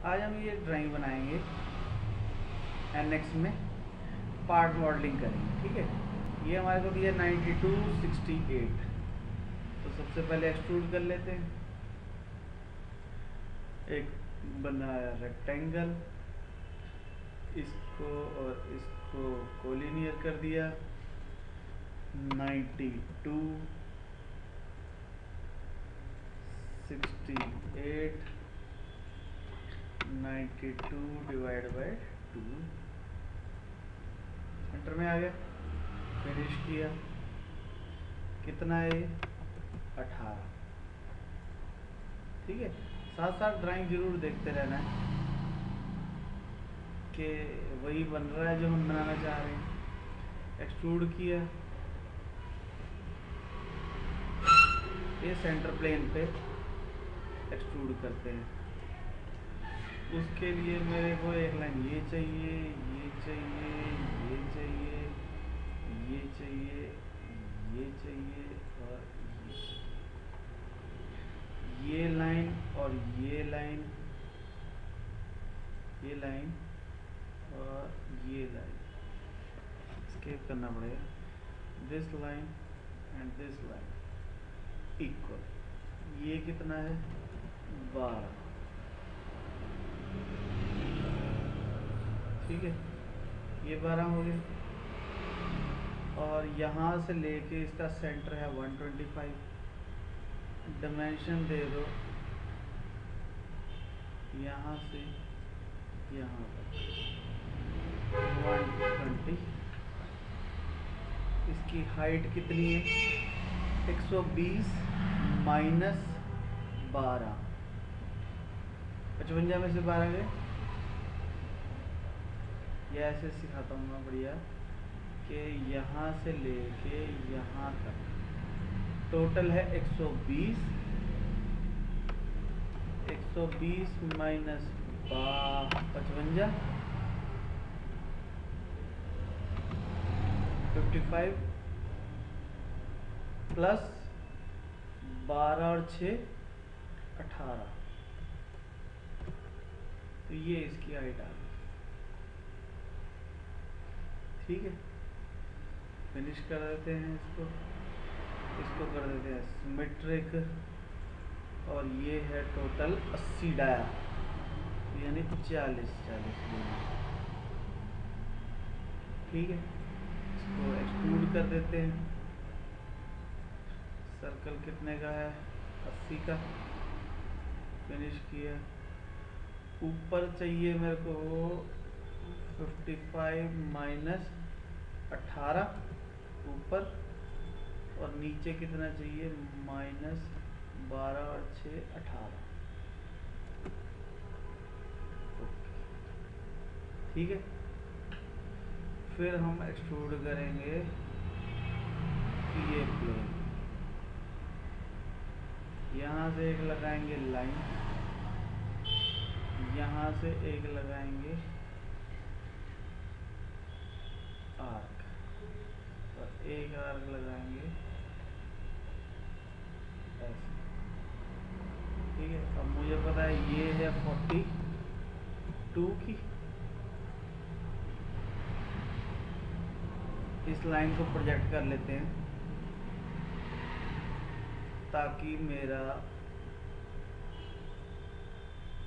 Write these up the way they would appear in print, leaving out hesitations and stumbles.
आज हम ये ड्राइंग बनाएंगे एनएक्स में, पार्ट मॉडलिंग करेंगे। ठीक है, ये हमारे को दिया 9268। तो सबसे पहले एक्सट्रूड कर लेते हैं। एक बनाया रेक्टेंगल, इसको और इसको कोलिनियर कर दिया। 92 68 92 डिवाइड बाय 2, सेंटर में आ गया। फिनिश किया, कितना है 18। ठीक है, साथ साथ ड्राइंग जरूर देखते रहना है कि वही बन रहा है जो हम बनाना चाह रहे हैं। एक्सट्रूड किया, ये सेंटर प्लेन पे एक्सट्रूड करते हैं। उसके लिए मेरे को एक लाइन ये चाहिए, ये चाहिए, ये चाहिए, ये चाहिए, ये चाहिए और ये लाइन और ये लाइन, ये लाइन और ये लाइन स्केप करना पड़ेगा। This line and this line equal, ये कितना है 12। ठीक है, ये 12 हो गया। और यहाँ से लेके इसका सेंटर है 125। डायमेंशन दे दो यहाँ से यहाँ तक 120। इसकी हाइट कितनी है 120 माइनस 12, 55 में से 12 गए। ये ऐसे सिखाता हूँ मैं बढ़िया कि यहाँ से लेके यहाँ तक टोटल है 120। 120 माइनस 55, 55 प्लस 12 और 6 18। तो ये इसकी हाइट आ गई। ठीक है, फिनिश कर देते हैं इसको। इसको कर देते हैं सिमेट्रिक, और ये है टोटल 80 डाया, यानी 40 ठीक है, इसको एक्सट्रूड कर देते हैं। सर्कल कितने का है 80 का। फिनिश किया, ऊपर चाहिए मेरे को 55 माइनस 18 ऊपर, और नीचे कितना चाहिए माइनस 12 और 6 18। ठीक है, फिर हम एक्सट्रूड करेंगे ये प्लेन। यहाँ से एक लगाएंगे लाइन, यहाँ से एक लगाएंगे आर्क, और एक आर्क लगाएंगे ऐसे। ठीक है, अब मुझे पता है ये है 42 की। इस लाइन को प्रोजेक्ट कर लेते हैं ताकि मेरा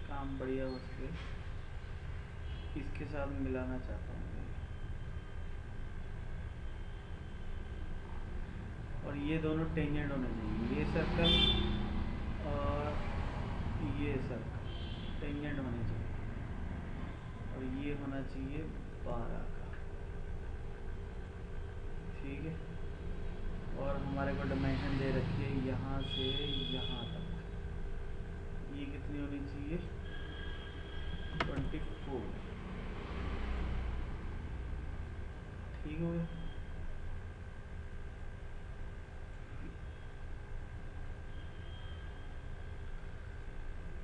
काम बढ़िया हो सके। इसके साथ मिलाना चाहता हूँ, और ये दोनों टेंजेंट होने चाहिए। ये सर्कल और ये सर्कल टेंजेंट होने चाहिए, और ये होना चाहिए 12 का। ठीक है, और हमारे को डायमेंशन दे रखी है यहाँ से यहाँ तक। ये कितनी होनी चाहिए 24। ठीक हो गया।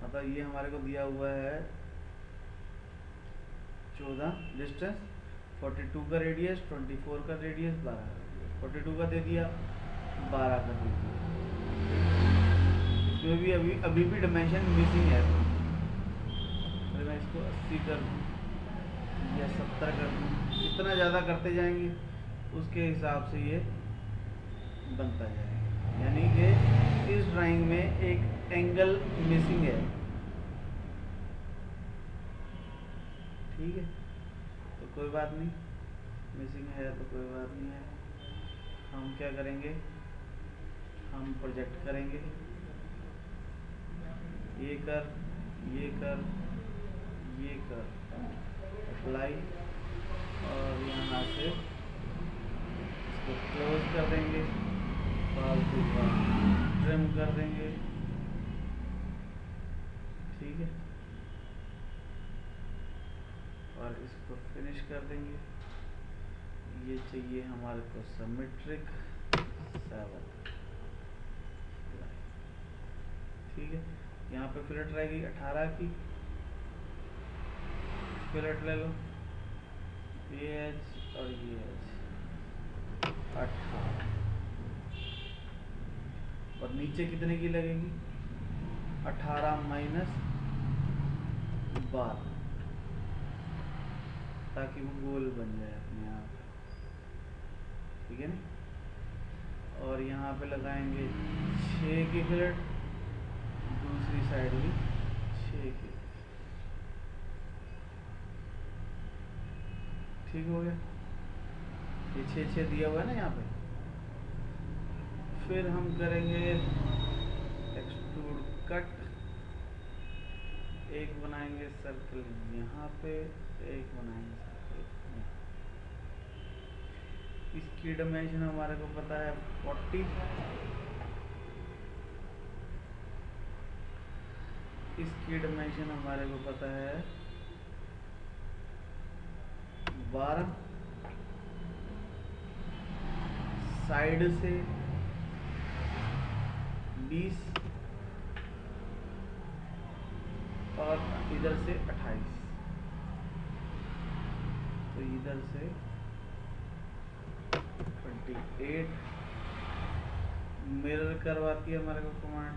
मतलब ये हमारे को दिया हुआ है 14 डिस्टेंस, 42 का रेडियस, 24 का रेडियस, 12 का रेडियस। 42 का दे दिया, 12 का दे दिया। इसमें भी अभी भी डायमेंशन मिसिंग है, तो इसको 80 कर दूँ या 70 कर दूँ। जितना ज़्यादा करते जाएंगे उसके हिसाब से ये बनता जाएगा। यानी कि इस ड्राइंग में एक एंगल मिसिंग है, ठीक है। तो कोई बात नहीं, मिसिंग है तो कोई बात नहीं है। हम क्या करेंगे, हम प्रोजेक्ट करेंगे, ये कर, ये कर, ये कर, अप्लाई, और यहाँ से इसको क्लोज कर देंगे, फालतू का ट्रिम कर देंगे, ठीक है। और इसको फिनिश कर देंगे। ये चाहिए हमारे को सिमेट्रिक 7, ठीक है। यहाँ पे फिलेट रहेगी 18 की, फिलेट ले लो, ये एज और ये एज 18, और नीचे कितने की लगेगी, 18 माइनस 12, ताकि वो गोल बन जाए अपने आप, ठीक है ना। और यहाँ पे लगाएंगे 6 की फिलेट, दूसरी साइड भी 6 की, ठीक हो गया। ये 6 दिया हुआ है ना यहाँ पे। फिर हम करेंगे एक्सट्रूड कट, एक बनाएंगे सर्कल यहाँ पे, एक बनाएंगे सर्कल यहाँ। इसकी डायमेंशन हमारे को पता है 40, इसकी डायमेंशन हमारे को पता है 12, साइड से 20 और इधर से 28, तो इधर से 28 मिरर करवाती है हमारे को कमांड।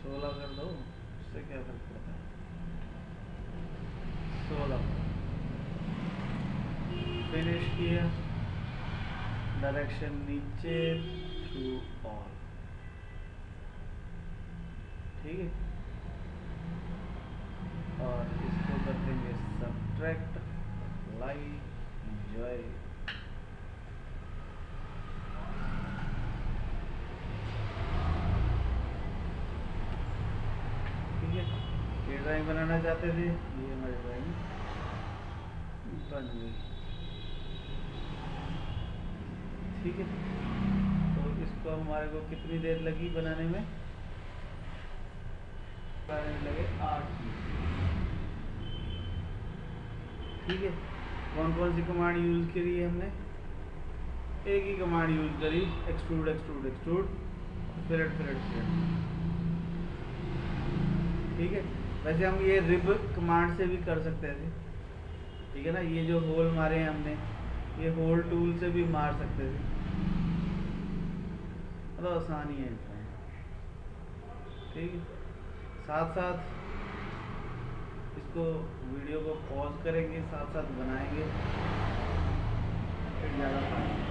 16 कर दो, उससे क्या फर्क पड़ता है। 16 फिनिश किया, डायरेक्शन नीचे थ्रू ऑल, ठीक है। और इसको कर देंगे सब्ट्रैक्ट, अप्लाई, एंजॉय। ठीक है, ये ड्राइंग बनाना चाहते थे, ये हमारी ड्राइंग बन गई, ठीक है। तो इसको हमारे को कितनी देर लगी बनाने में, लगे 8 मिनट, ठीक है। कौन कौन सी कमांड यूज़ करी है हमने, एक ही कमांड यूज़ करी, extrude extrude extrude, fillet fillet fillet, ठीक है। वैसे हम ये रिब कमांड से भी कर सकते थे, ठीक है ना। ये जो होल मारे हैं हमने, ये होल टूल से भी मार सकते थे, मतलब आसानी है इसमें, ठीक है। साथ साथ इसको वीडियो को पॉज करेंगे, साथ साथ बनाएंगे, फिर ज़्यादा फायदा।